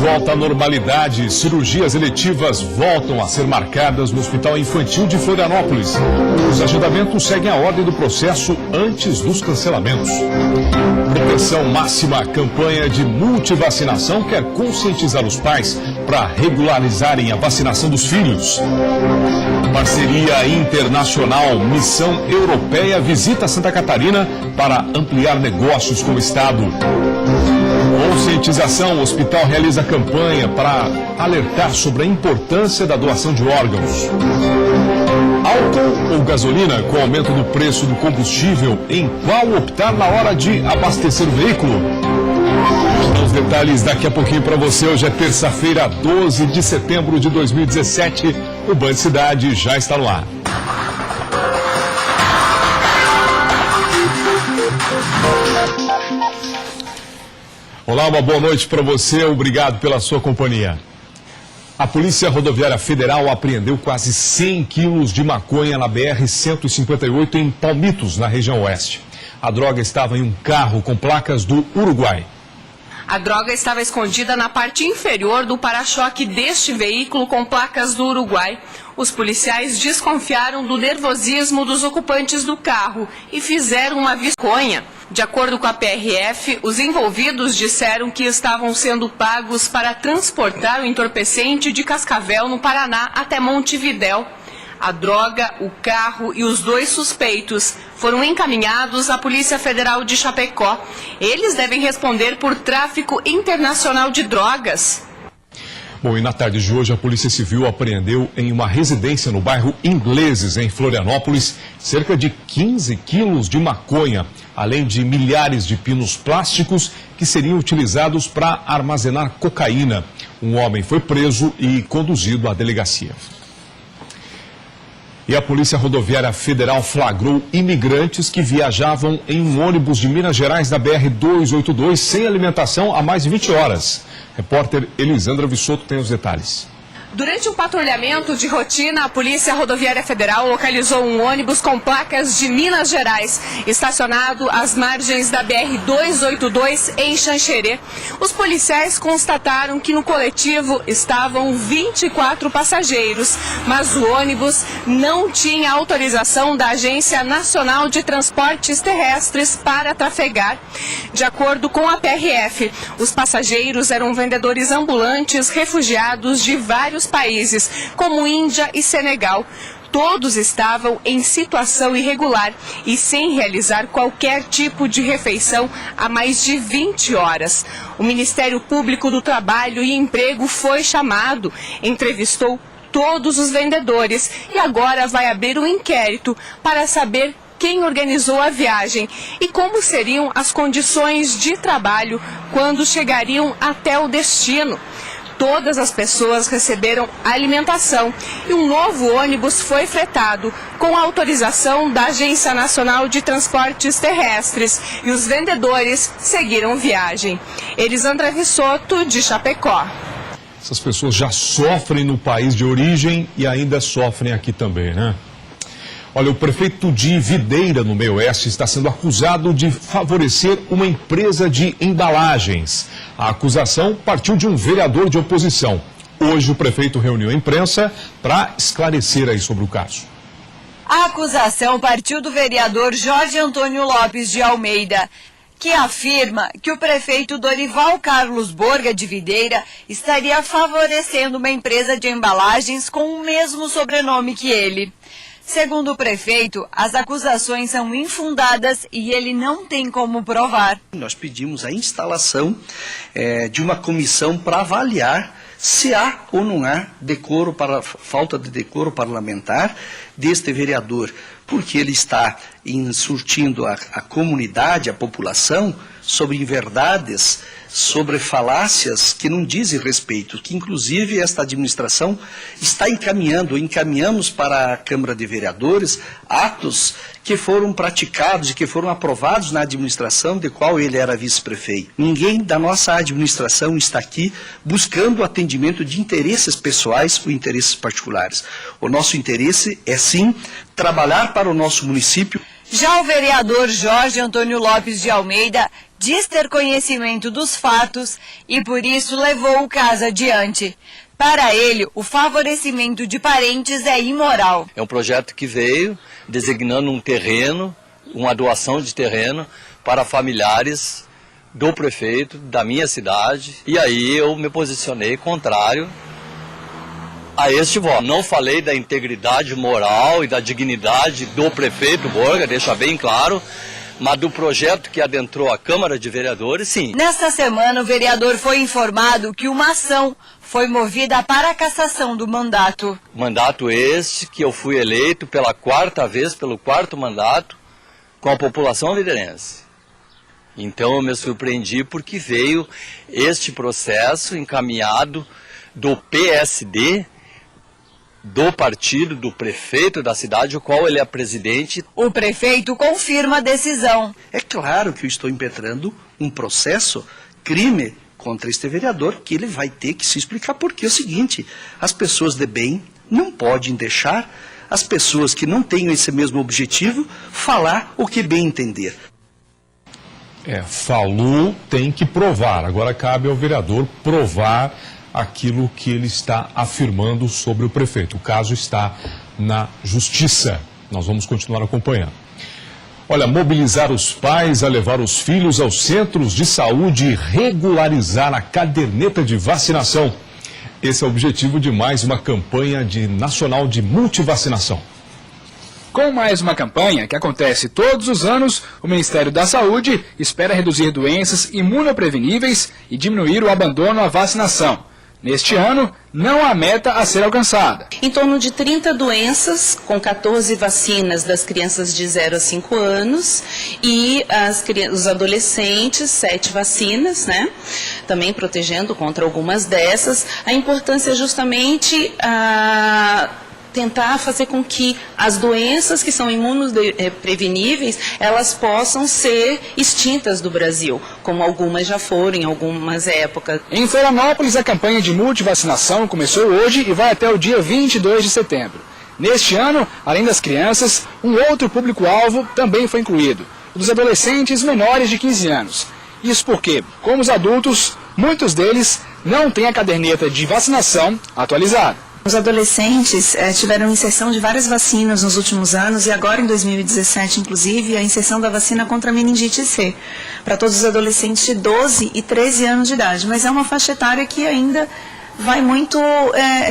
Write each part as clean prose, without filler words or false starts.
volta à normalidade. Cirurgias eletivas voltam a ser marcadas no Hospital Infantil de Florianópolis. Os agendamentos seguem a ordem do processo antes dos cancelamentos. Proteção Máxima, campanha de multivacinação, quer conscientizar os pais para regularizarem a vacinação dos filhos. Parceria internacional, missão europeia visita Santa Catarina para ampliar negócios com o Estado. Conscientização, o hospital realiza campanha para alertar sobre a importância da doação de órgãos. Álcool ou gasolina, com o aumento do preço do combustível, em qual optar na hora de abastecer o veículo? Os detalhes daqui a pouquinho para você. Hoje é terça-feira, 12 de setembro de 2017. O Band Cidade já está no ar. Olá, uma boa noite para você. Obrigado pela sua companhia. A Polícia Rodoviária Federal apreendeu quase 100 quilos de maconha na BR-158 em Palmitos, na região oeste. A droga estava em um carro com placas do Uruguai. A droga estava escondida na parte inferior do para-choque deste veículo com placas do Uruguai. Os policiais desconfiaram do nervosismo dos ocupantes do carro e fizeram uma visconha. De acordo com a PRF, os envolvidos disseram que estavam sendo pagos para transportar o entorpecente de Cascavel, no Paraná, até Montevidéu. A droga, o carro e os 2 suspeitos foram encaminhados à Polícia Federal de Chapecó. Eles devem responder por tráfico internacional de drogas. Bom, e na tarde de hoje a Polícia Civil apreendeu em uma residência no bairro Ingleses, em Florianópolis, cerca de 15 quilos de maconha, além de milhares de pinos plásticos que seriam utilizados para armazenar cocaína. Um homem foi preso e conduzido à delegacia. E a Polícia Rodoviária Federal flagrou imigrantes que viajavam em um ônibus de Minas Gerais da BR-282 sem alimentação há mais de 20 horas. Repórter Elisandra Vissoto tem os detalhes. Durante um patrulhamento de rotina, a Polícia Rodoviária Federal localizou um ônibus com placas de Minas Gerais, estacionado às margens da BR-282 em Xanxerê. Os policiais constataram que no coletivo estavam 24 passageiros, mas o ônibus não tinha autorização da Agência Nacional de Transportes Terrestres para trafegar. De acordo com a PRF, os passageiros eram vendedores ambulantes refugiados de vários países, como Índia e Senegal. Todos estavam em situação irregular e sem realizar qualquer tipo de refeição há mais de 20 horas. O Ministério Público do Trabalho e Emprego foi chamado, entrevistou todos os vendedores e agora vai abrir um inquérito para saber quem organizou a viagem e como seriam as condições de trabalho quando chegariam até o destino. Todas as pessoas receberam alimentação e um novo ônibus foi fretado com a autorização da Agência Nacional de Transportes Terrestres e os vendedores seguiram viagem. Elisandra Vissoto, de Chapecó. Essas pessoas já sofrem no país de origem e ainda sofrem aqui também, né? Olha, o prefeito de Videira, no meio oeste, está sendo acusado de favorecer uma empresa de embalagens. A acusação partiu de um vereador de oposição. Hoje o prefeito reuniu a imprensa para esclarecer aí sobre o caso. A acusação partiu do vereador Jorge Antônio Lopes de Almeida, que afirma que o prefeito Dorival Carlos Borga de Videira estaria favorecendo uma empresa de embalagens com o mesmo sobrenome que ele. Segundo o prefeito, as acusações são infundadas e ele não tem como provar. Nós pedimos a instalação de uma comissão para avaliar se há ou não há falta de decoro parlamentar deste vereador, porque ele está insurtindo a comunidade, a população, sobre inverdades, sobre falácias que não dizem respeito, que inclusive esta administração está encaminhamos para a Câmara de Vereadores atos que foram praticados e que foram aprovados na administração de qual ele era vice-prefeito. Ninguém da nossa administração está aqui buscando o atendimento de interesses pessoais ou interesses particulares. O nosso interesse é sim trabalhar para o nosso município. Já o vereador Jorge Antônio Lopes de Almeida diz ter conhecimento dos fatos e por isso levou o caso adiante. Para ele, o favorecimento de parentes é imoral. É um projeto que veio designando um terreno, uma doação de terreno para familiares do prefeito da minha cidade. E aí eu me posicionei contrário a este voto. Não falei da integridade moral e da dignidade do prefeito Borga, deixa bem claro, mas do projeto que adentrou a Câmara de Vereadores, sim. Nesta semana, o vereador foi informado que uma ação foi movida para a cassação do mandato. Mandato este que eu fui eleito pela 4ª vez, pelo 4º mandato, com a população viderense. Então eu me surpreendi porque veio este processo encaminhado do PSD, do partido, do prefeito da cidade, o qual ele é presidente. O prefeito confirma a decisão. É claro que eu estou impetrando um processo, crime, contra este vereador, que ele vai ter que se explicar, porque é o seguinte, as pessoas de bem não podem deixar as pessoas que não têm esse mesmo objetivo falar o que bem entender. Falou, tem que provar. Agora cabe ao vereador provar aquilo que ele está afirmando sobre o prefeito. O caso está na justiça. Nós vamos continuar acompanhando. Olha, mobilizar os pais a levar os filhos aos centros de saúde e regularizar a caderneta de vacinação. Esse é o objetivo de mais uma campanha nacional de multivacinação. Com mais uma campanha que acontece todos os anos, o Ministério da Saúde espera reduzir doenças imunopreveníveis e diminuir o abandono à vacinação. Neste ano, não há meta a ser alcançada. Em torno de 30 doenças, com 14 vacinas das crianças de 0 a 5 anos e os adolescentes, 7 vacinas, né? Também protegendo contra algumas dessas. A importância é justamente tentar fazer com que as doenças que são imunopreveníveis, elas possam ser extintas do Brasil, como algumas já foram em algumas épocas. Em Florianópolis, a campanha de multivacinação começou hoje e vai até o dia 22 de setembro. Neste ano, além das crianças, um outro público-alvo também foi incluído, o dos adolescentes menores de 15 anos. Isso porque, como os adultos, muitos deles não têm a caderneta de vacinação atualizada. Os adolescentes tiveram inserção de várias vacinas nos últimos anos e agora em 2017, inclusive, a inserção da vacina contra a meningite C, para todos os adolescentes de 12 e 13 anos de idade. Mas é uma faixa etária que ainda vai muito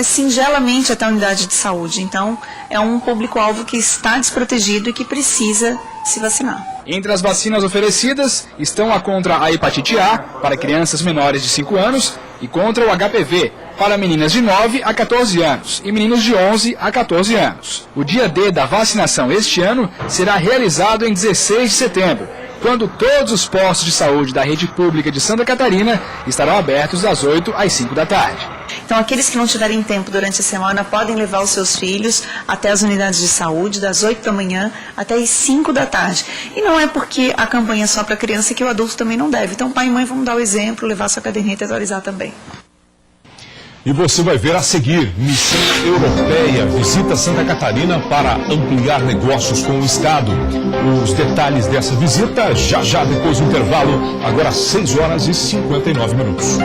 singelamente até a unidade de saúde. Então, é um público-alvo que está desprotegido e que precisa se vacinar. Entre as vacinas oferecidas estão a contra a hepatite A, para crianças menores de 5 anos, e contra o HPV, para meninas de 9 a 14 anos e meninos de 11 a 14 anos. O dia D da vacinação este ano será realizado em 16 de setembro, quando todos os postos de saúde da rede pública de Santa Catarina estarão abertos das 8 às 5 da tarde. Então, aqueles que não tiverem tempo durante a semana podem levar os seus filhos até as unidades de saúde, das 8 da manhã até as 5 da tarde. E não é porque a campanha é só para criança que o adulto também não deve. Então, pai e mãe vão dar o exemplo, levar sua caderneta e atualizar também. E você vai ver a seguir, Missão Europeia visita Santa Catarina para ampliar negócios com o Estado. Os detalhes dessa visita já depois do intervalo, agora às 6 horas e 59 minutos.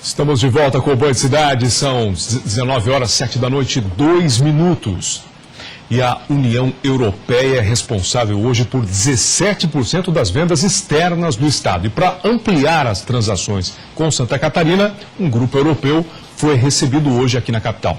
Estamos de volta com o Band Cidade, são 19 horas 7 da noite, 2 minutos. E a União Europeia é responsável hoje por 17% das vendas externas do Estado. E para ampliar as transações com Santa Catarina, um grupo europeu foi recebido hoje aqui na capital.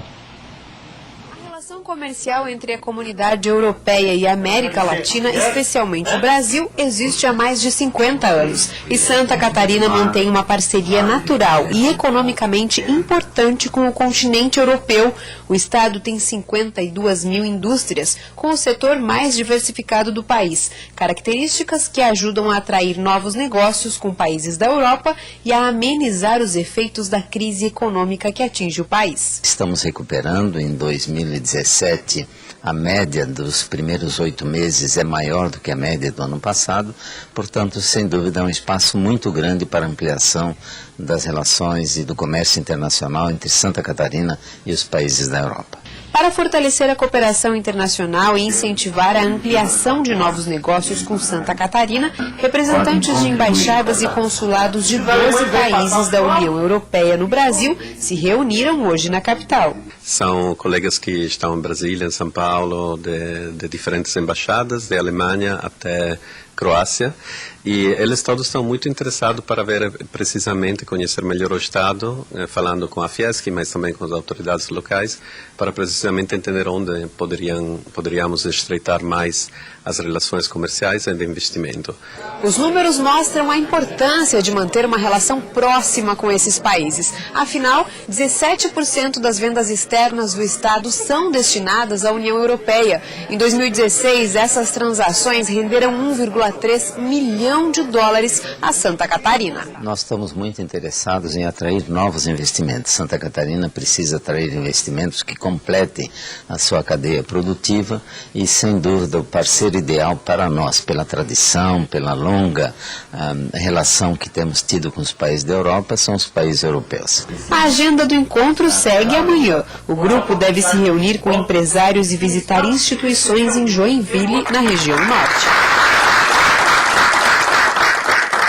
A relação comercial entre a comunidade europeia e a América Latina, especialmente o Brasil, existe há mais de 50 anos. E Santa Catarina mantém uma parceria natural e economicamente importante com o continente europeu. O estado tem 52 mil indústrias, com o setor mais diversificado do país. Características que ajudam a atrair novos negócios com países da Europa e a amenizar os efeitos da crise econômica que atinge o país. Estamos recuperando em 2017 2017, a média dos primeiros 8 meses é maior do que a média do ano passado, portanto, sem dúvida, é um espaço muito grande para ampliação das relações e do comércio internacional entre Santa Catarina e os países da Europa. Para fortalecer a cooperação internacional e incentivar a ampliação de novos negócios com Santa Catarina, representantes de embaixadas e consulados de 12 países da União Europeia no Brasil se reuniram hoje na capital. São colegas que estão em Brasília, em São Paulo, de diferentes embaixadas, de Alemanha até Croácia, e eles todos estão muito interessados para ver precisamente, conhecer melhor o Estado, falando com a Fiesc, mas também com as autoridades locais, para precisamente entender onde poderíamos estreitar mais as relações comerciais e de investimento. Os números mostram a importância de manter uma relação próxima com esses países. Afinal, 17% das vendas externas do Estado são destinadas à União Europeia. Em 2016, essas transações renderam 1,3 milhão de dólares a Santa Catarina. Nós estamos muito interessados em atrair novos investimentos. Santa Catarina precisa atrair investimentos que completem a sua cadeia produtiva e, sem dúvida, o parceiro ideal para nós, pela tradição, pela longa relação que temos tido com os países da Europa, são os países europeus. A agenda do encontro segue amanhã. O grupo deve se reunir com empresários e visitar instituições em Joinville, na região norte.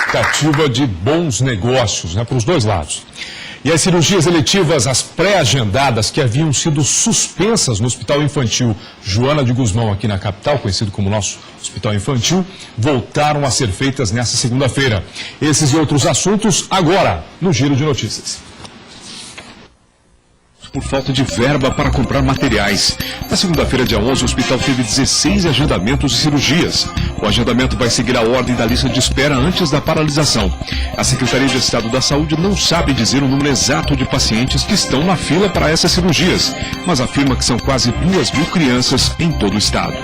Expectativa de bons negócios, para os dois lados. E as cirurgias eletivas, as pré-agendadas que haviam sido suspensas no Hospital Infantil Joana de Guzmão, aqui na capital, conhecido como nosso Hospital Infantil, voltaram a ser feitas nesta segunda-feira. Esses e outros assuntos agora, no Giro de Notícias. Por falta de verba para comprar materiais. Na segunda-feira, dia 11, o hospital teve 16 agendamentos de cirurgias. O agendamento vai seguir a ordem da lista de espera antes da paralisação. A Secretaria de Estado da Saúde não sabe dizer o número exato de pacientes que estão na fila para essas cirurgias, mas afirma que são quase 2.000 crianças em todo o estado.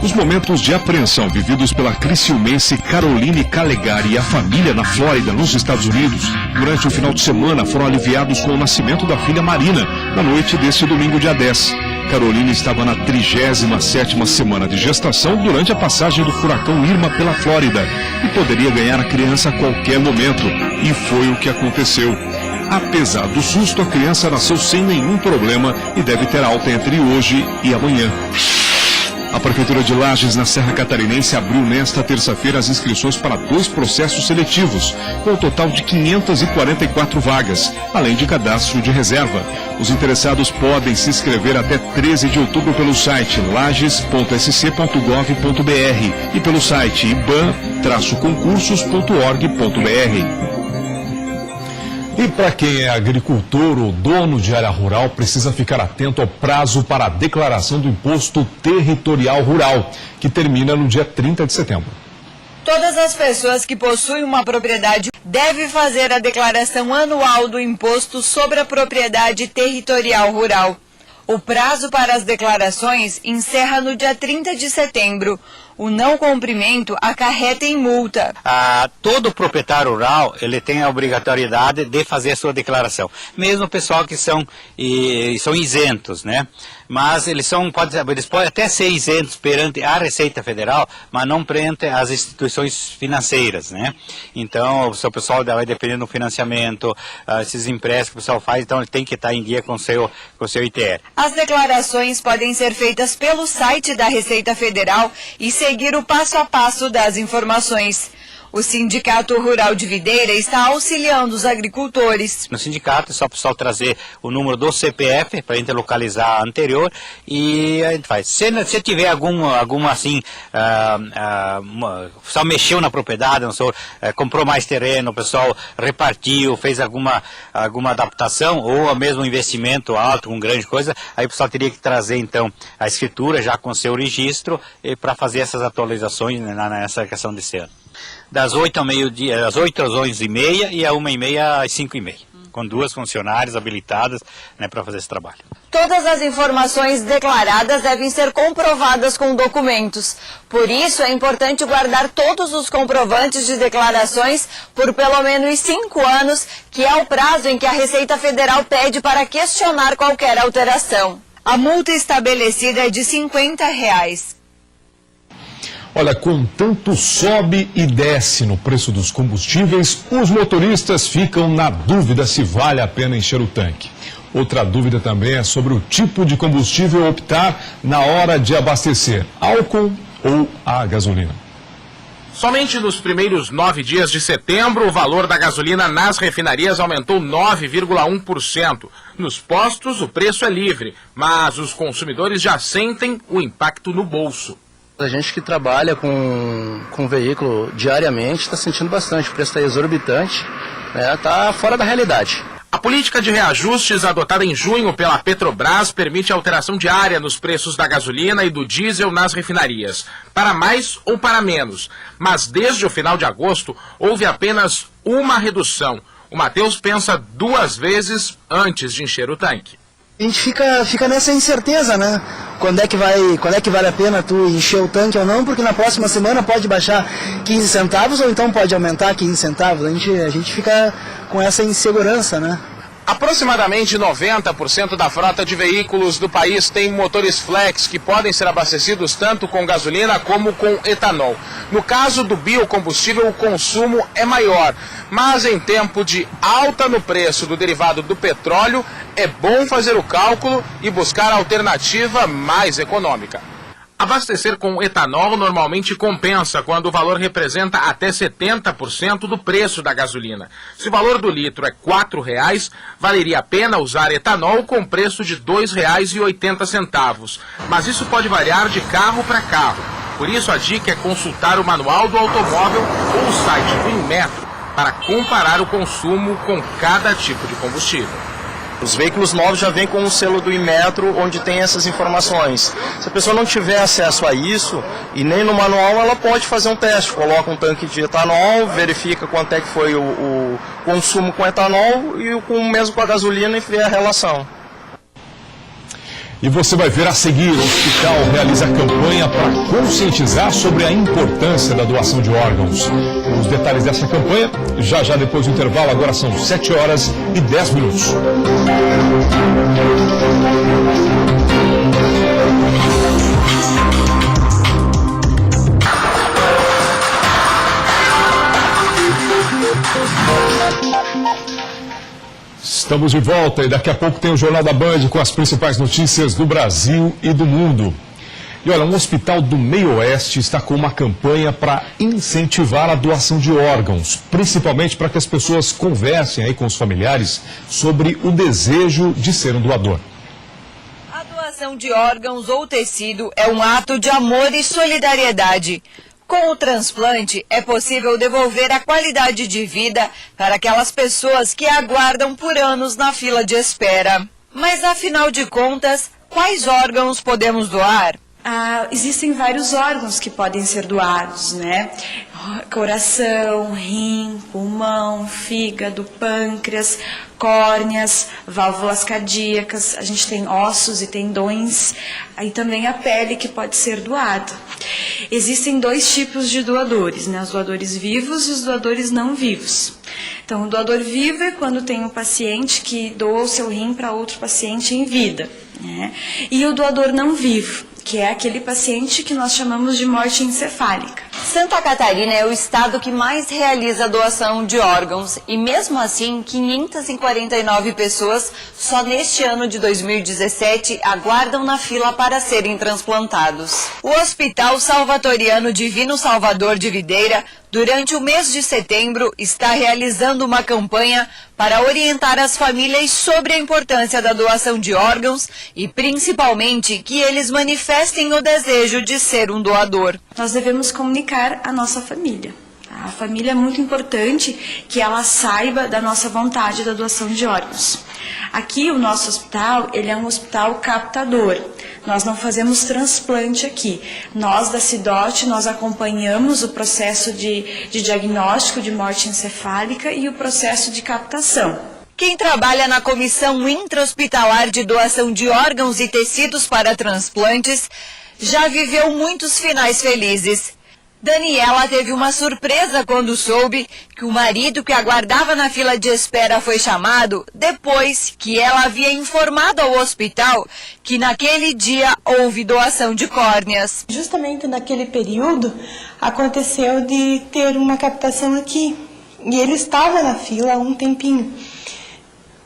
Os momentos de apreensão vividos pela criciumense Caroline Calegari e a família na Flórida, nos Estados Unidos, durante o final de semana foram aliviados com o nascimento da filha Marina, na noite deste domingo, dia 10. Caroline estava na 37ª semana de gestação durante a passagem do furacão Irma pela Flórida e poderia ganhar a criança a qualquer momento, e foi o que aconteceu. Apesar do susto, a criança nasceu sem nenhum problema e deve ter alta entre hoje e amanhã. A Prefeitura de Lages, na Serra Catarinense, abriu nesta terça-feira as inscrições para 2 processos seletivos, com um total de 544 vagas, além de cadastro de reserva. Os interessados podem se inscrever até 13 de outubro pelo site lages.sc.gov.br e pelo site iban-concursos.org.br. E para quem é agricultor ou dono de área rural, precisa ficar atento ao prazo para a declaração do Imposto Territorial Rural, que termina no dia 30 de setembro. Todas as pessoas que possuem uma propriedade devem fazer a declaração anual do Imposto sobre a Propriedade Territorial Rural. O prazo para as declarações encerra no dia 30 de setembro. O não cumprimento acarreta em multa. Todo proprietário rural ele tem a obrigatoriedade de fazer a sua declaração. Mesmo o pessoal que são isentos, né? Mas eles podem até ser isentos perante a Receita Federal, mas não perante as instituições financeiras, né? Então, o seu pessoal vai dependendo do financiamento, esses empréstimos que o pessoal faz, então ele tem que estar em dia com o seu ITR. As declarações podem ser feitas pelo site da Receita Federal e seguir o passo a passo das informações. O Sindicato Rural de Videira está auxiliando os agricultores. No sindicato é só o pessoal trazer o número do CPF para a gente localizar a anterior e a gente faz. Se tiver alguma assim, só mexeu na propriedade, comprou mais terreno, o pessoal repartiu, fez alguma adaptação ou mesmo investimento alto, com grande coisa, aí o pessoal teria que trazer então a escritura já com seu registro para fazer essas atualizações nessa questão desse ano. Das 8 ao meio-dia, das 8 às 11h30 e a 1h30 às 5h30, com 2 funcionários habilitadas, né, para fazer esse trabalho. Todas as informações declaradas devem ser comprovadas com documentos. Por isso, é importante guardar todos os comprovantes de declarações por pelo menos 5 anos, que é o prazo em que a Receita Federal pede para questionar qualquer alteração. A multa estabelecida é de R$50. Olha, com tanto sobe e desce no preço dos combustíveis, os motoristas ficam na dúvida se vale a pena encher o tanque. Outra dúvida também é sobre o tipo de combustível optar na hora de abastecer, álcool ou a gasolina. Somente nos primeiros 9 dias de setembro, o valor da gasolina nas refinarias aumentou 9,1%. Nos postos, o preço é livre, mas os consumidores já sentem o impacto no bolso. A gente que trabalha com veículo diariamente está sentindo bastante, o preço está exorbitante, está fora da realidade. A política de reajustes adotada em junho pela Petrobras permite alteração diária nos preços da gasolina e do diesel nas refinarias, para mais ou para menos. Mas desde o final de agosto houve apenas uma redução. O Matheus pensa 2 vezes antes de encher o tanque. A gente fica nessa incerteza, né? Quando é que vale a pena tu encher o tanque ou não, porque na próxima semana pode baixar 15 centavos ou então pode aumentar 15 centavos. A gente fica com essa insegurança, né? Aproximadamente 90% da frota de veículos do país tem motores flex que podem ser abastecidos tanto com gasolina como com etanol. No caso do biocombustível, o consumo é maior, mas em tempo de alta no preço do derivado do petróleo, é bom fazer o cálculo e buscar a alternativa mais econômica. Abastecer com etanol normalmente compensa quando o valor representa até 70% do preço da gasolina. Se o valor do litro é R$ 4,00, valeria a pena usar etanol com preço de R$ 2,80. Mas isso pode variar de carro para carro. Por isso a dica é consultar o manual do automóvel ou o site do Inmetro para comparar o consumo com cada tipo de combustível. Os veículos novos já vêm com um selo do Inmetro, onde tem essas informações. Se a pessoa não tiver acesso a isso, e nem no manual, ela pode fazer um teste. Coloca um tanque de etanol, verifica quanto é que foi o consumo com etanol e o mesmo com a gasolina e vê a relação. E você vai ver a seguir, o hospital realiza campanha para conscientizar sobre a importância da doação de órgãos. Os detalhes dessa campanha, já depois do intervalo, agora são 7h10. Estamos de volta e daqui a pouco tem o Jornal da Band com as principais notícias do Brasil e do mundo. E olha, um hospital do Meio Oeste está com uma campanha para incentivar a doação de órgãos, principalmente para que as pessoas conversem aí com os familiares sobre o desejo de ser um doador. A doação de órgãos ou tecido é um ato de amor e solidariedade. Com o transplante, é possível devolver a qualidade de vida para aquelas pessoas que aguardam por anos na fila de espera. Mas, afinal de contas, quais órgãos podemos doar? Existem vários órgãos que podem ser doados, né? Coração, rim, pulmão, fígado, pâncreas, córneas, válvulas cardíacas, a gente tem ossos e tendões, aí também a pele que pode ser doada. Existem 2 tipos de doadores, né? Os doadores vivos e os doadores não vivos. Então, o doador vivo é quando tem um paciente que doa o seu rim para outro paciente em vida, né? E o doador não vivo, que é aquele paciente que nós chamamos de morte encefálica. Santa Catarina é o estado que mais realiza a doação de órgãos e, mesmo assim, 549 pessoas só neste ano de 2017 aguardam na fila para serem transplantados. O Hospital Salvatoriano Divino Salvador de Videira, durante o mês de setembro, está realizando uma campanha para orientar as famílias sobre a importância da doação de órgãos e, principalmente, que eles manifestem o desejo de ser um doador. Nós devemos comunicar à nossa família. A família é muito importante que ela saiba da nossa vontade da doação de órgãos. Aqui, o nosso hospital, ele é um hospital captador. Nós não fazemos transplante aqui. Nós, da CIDOT, nós acompanhamos o processo de diagnóstico de morte encefálica e o processo de captação. Quem trabalha na Comissão Intra-Hospitalar de Doação de Órgãos e Tecidos para Transplantes já viveu muitos finais felizes. Daniela teve uma surpresa quando soube que o marido que aguardava na fila de espera foi chamado depois que ela havia informado ao hospital que naquele dia houve doação de córneas. Justamente naquele período aconteceu de ter uma captação aqui e ele estava na fila há um tempinho.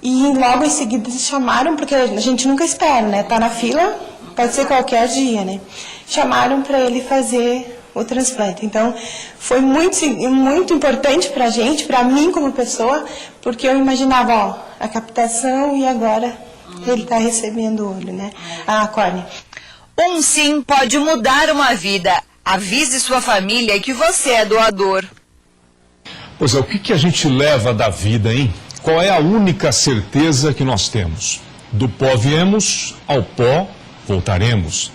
E logo em seguida eles chamaram, porque a gente nunca espera, né? Tá na fila, pode ser qualquer dia, né? Chamaram para ele fazer o transplante. Então, foi muito importante para a gente, para mim como pessoa, porque eu imaginava, ó, a captação e agora ele está recebendo o olho, né? A córnea. Um sim pode mudar uma vida. Avise sua família que você é doador. Pois é, o que a gente leva da vida, hein? Qual é a única certeza que nós temos? Do pó viemos, ao pó voltaremos.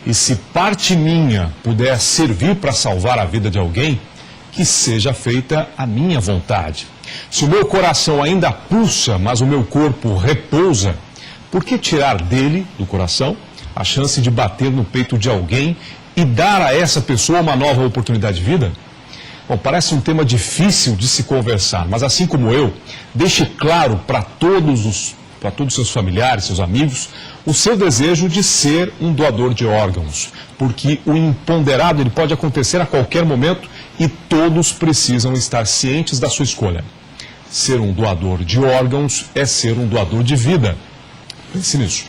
E se parte minha puder servir para salvar a vida de alguém, que seja feita a minha vontade. Se o meu coração ainda pulsa, mas o meu corpo repousa, por que tirar dele, do coração, a chance de bater no peito de alguém e dar a essa pessoa uma nova oportunidade de vida? Bom, parece um tema difícil de se conversar, mas assim como eu, deixe claro para todos os seus familiares, seus amigos, o seu desejo de ser um doador de órgãos, porque o imponderável ele pode acontecer a qualquer momento e todos precisam estar cientes da sua escolha. Ser um doador de órgãos é ser um doador de vida. Pense nisso.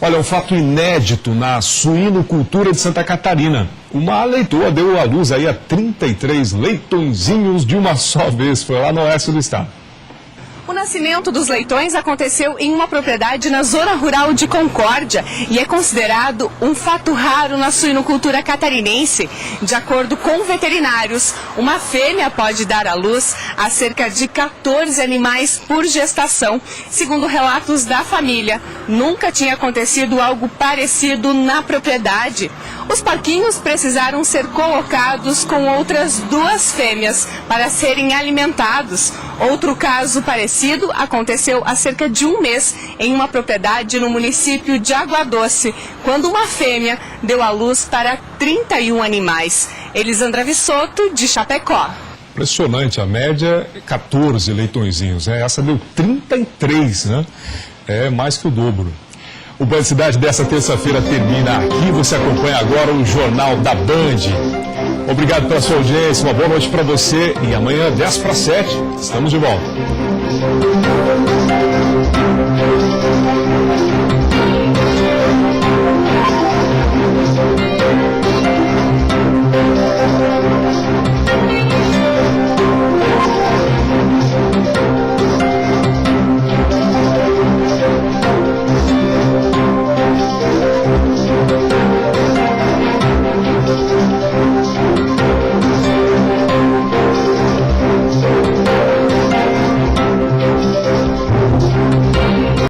Olha, um fato inédito na suinocultura de Santa Catarina. Uma leitoa deu à luz aí a 33 leitõezinhos de uma só vez, foi lá no oeste do estado. O nascimento dos leitões aconteceu em uma propriedade na zona rural de Concórdia e é considerado um fato raro na suinocultura catarinense. De acordo com veterinários, uma fêmea pode dar à luz a cerca de 14 animais por gestação. Segundo relatos da família, nunca tinha acontecido algo parecido na propriedade. Os porquinhos precisaram ser colocados com outras 2 fêmeas para serem alimentados. Outro caso parecido aconteceu há cerca de um mês em uma propriedade no município de Água Doce, quando uma fêmea deu à luz para 31 animais. Elisandra Vissoto, de Chapecó. Impressionante, a média é 14 leitõezinhos, essa deu 33, né? É mais que o dobro. O Band Cidade dessa terça-feira termina aqui. Você acompanha agora o Jornal da Band. Obrigado pela sua audiência, uma boa noite para você. E amanhã, 6:50, estamos de volta.